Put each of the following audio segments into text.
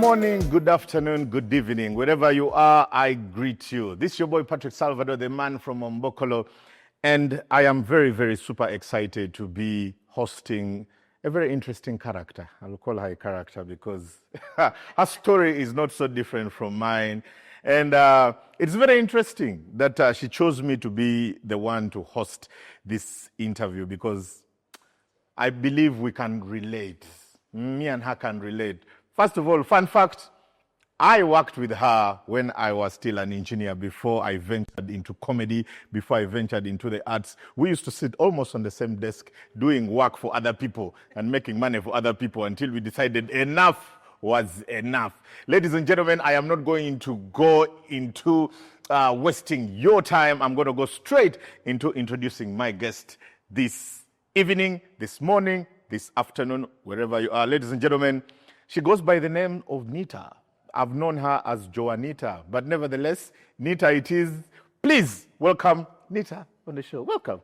morning, good afternoon, good evening. Wherever you are, I greet you. This is your boy Patrick Salvado, the man from Mbokolo. And I am very, very super excited to be hosting a very interesting character. I'll call her a character because her story is not so different from mine. And it's very interesting that she chose me to be the one to host this interview because I believe we can relate. Me and her can relate. First of all, fun fact, I worked with her when I was still an engineer before I ventured into comedy, before I ventured into the arts. We used to sit almost on the same desk doing work for other people and making money for other people until we decided enough was enough. Ladies and gentlemen, I am not going to go into wasting your time. I'm going to go straight into introducing my guest this evening, this morning, this afternoon, wherever you are. Ladies and gentlemen, she goes by the name of Nita. I've known her as Joanita, but nevertheless, Nita it is. Please welcome Nita on the show. Welcome.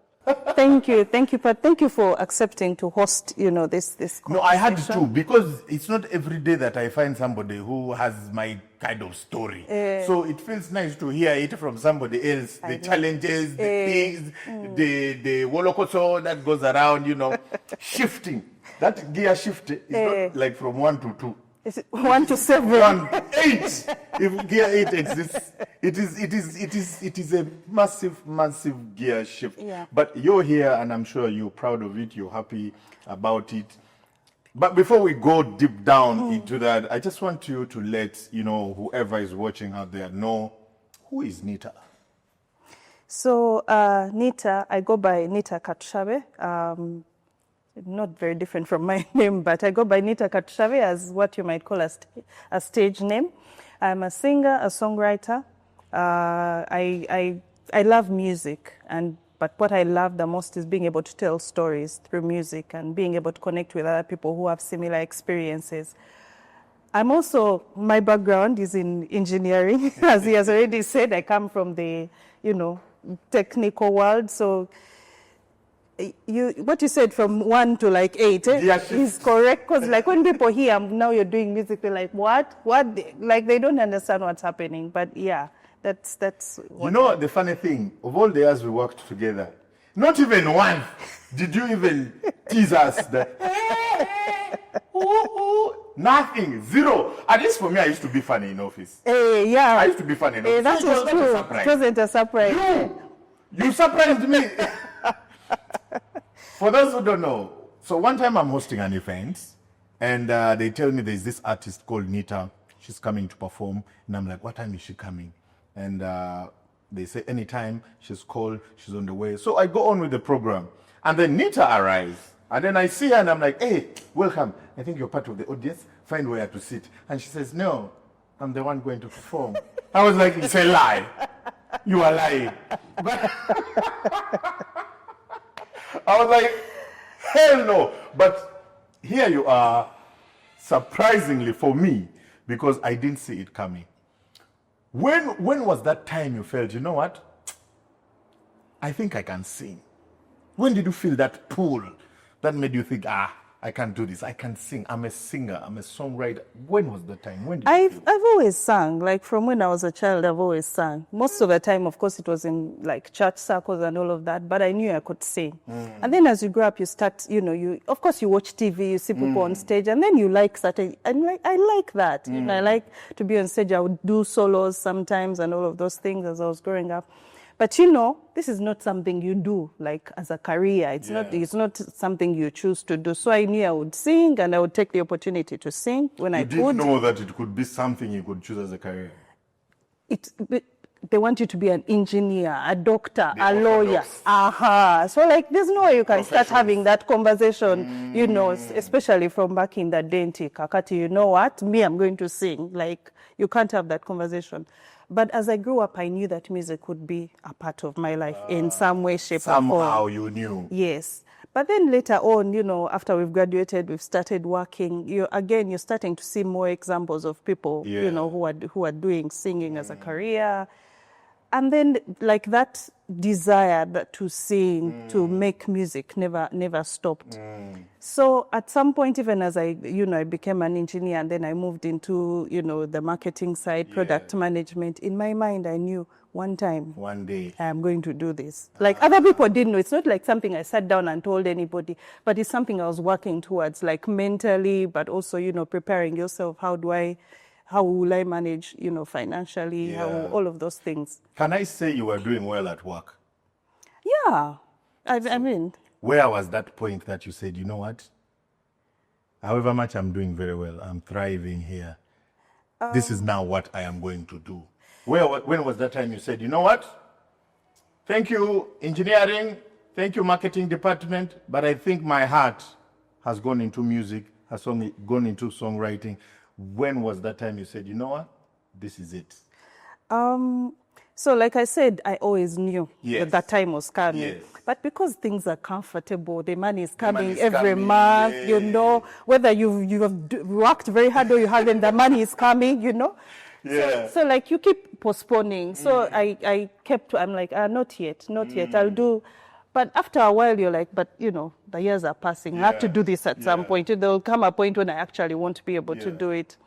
Thank you, Pat. Thank you for accepting to host, this conversation. No, I had to because it's not every day that I find somebody who has my kind of story. So it feels nice to hear it from somebody else. The challenges, the things, the wolokoso that goes around, shifting. That gear shift is not like from 1 to 2. Is it 1 to 7? 1 to 8. If gear 8 exists, it is a massive gear shift. Yeah. But you're here, and I'm sure you're proud of it. You're happy about it. But before we go deep down into that, I just want you to let whoever is watching out there know who is Nita. So Nita, I go by Nita Katushabe. Not very different from my name, but I go by Nita Katushabe as what you might call a stage name. I'm a singer, a songwriter. I love music, but what I love the most is being able to tell stories through music and being able to connect with other people who have similar experiences. My background is in engineering. As he has already said, I come from the, technical world. So what you said from 1 to 8 is correct, because when people hear now you're doing music, they're like, what they don't understand what's happening. But yeah, that's what the funny thing, of all the years we worked together, not even once did you even tease us that nothing, zero. At least for me, I used to be funny in office. Yeah, I used to be funny in office. That was true. It wasn't a surprise. You surprised me. For those who don't know, so one time I'm hosting an event, and they tell me there's this artist called Nita. She's coming to perform, and I'm like, what time is she coming? And they say anytime she's called, she's on the way. So I go on with the program, and then Nita arrives, and then I see her, and I'm like, hey, welcome. I think you're part of the audience. Find where to sit. And she says, no, I'm the one going to perform. I was like, it's a lie. You are lying. But I was like, hell no. But here you are, surprisingly for me, because I didn't see it coming. When was that time you felt, you know what? I think I can sing. When did you feel that pull that made you think, I can do this, I can sing, I'm a singer, I'm a songwriter? When was the time? When did you feel? I've always sung. From when I was a child, I've always sung. Most of the time, of course, it was in church circles and all of that, but I knew I could sing. And then as you grow up, you start, of course you watch TV, you see people on stage, and then you like certain, and I like that. I like to be on stage. I would do solos sometimes and all of those things as I was growing up. But this is not something you do as a career. It's not something you choose to do. So I knew I would sing, and I would take the opportunity to sing when I could. You didn't know that it could be something you could choose as a career? They want you to be an engineer, a doctor, a lawyer. So there's no way you can start having that conversation, especially from back in the day in Kakati, you know what? Me, I'm going to sing. You can't have that conversation. But as I grew up, I knew that music would be a part of my life in some way, shape, or form. Somehow you knew. Yes. But then later on, after we've graduated, we've started working. You're starting to see more examples of people, who are doing singing as a career. And then like that desire to sing, to make music never stopped. So at some point, even as I became an engineer and then I moved into, the marketing side, product management, in my mind, I knew one day I'm going to do this. Like other people didn't know. It's not like something I sat down and told anybody, but it's something I was working towards, like mentally, but also, preparing yourself. How will I manage, financially, all of those things. Can I say you were doing well at work? Yeah. I mean. Where was that point that you said, you know what? However much I'm doing very well, I'm thriving here. This is now what I am going to do. When was that time you said, you know what? Thank you, engineering. Thank you, marketing department. But I think my heart has gone into music, has gone into songwriting. When was that time you said, you know what? This is it? So like I said, I always knew that time was coming. Yes. But because things are comfortable, the money is coming every month, whether you have worked very hard or you haven't, the money is coming, Yeah. So like you keep postponing. So I'm like, not yet, I'll do. But after a while, you're like, but the years are passing. I have to do this at some point. There will come a point when I actually won't be able to do it.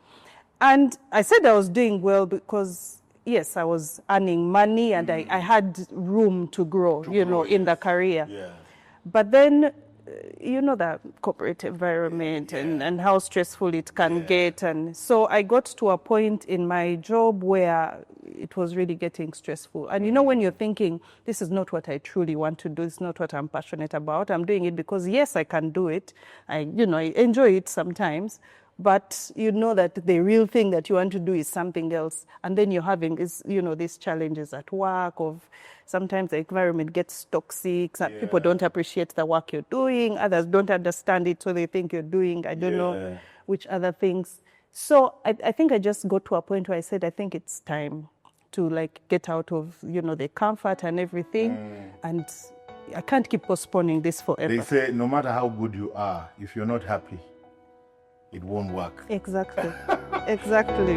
And I said I was doing well because, yes, I was earning money and I had room to grow, in the career. Yeah. But then, the corporate environment and how stressful it can get. And so I got to a point in my job where it was really getting stressful. And when you're thinking, this is not what I truly want to do, it's not what I'm passionate about. I'm doing it because, yes, I can do it. I enjoy it sometimes. But that the real thing that you want to do is something else. And then you're having these challenges at work of sometimes the environment gets toxic. Some people don't appreciate the work you're doing. Others don't understand it, so they think you're doing, I don't know, which other things. So I think I just got to a point where I said, I think it's time to get out of, the comfort and everything. And I can't keep postponing this forever. They say no matter how good you are, if you're not happy, it won't work. Exactly. Exactly.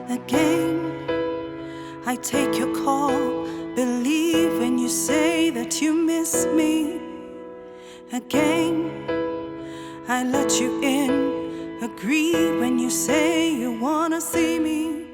Again, I take your call. Believe when you say that you miss me. Again, I let you in. Agree when you say you wanna see me.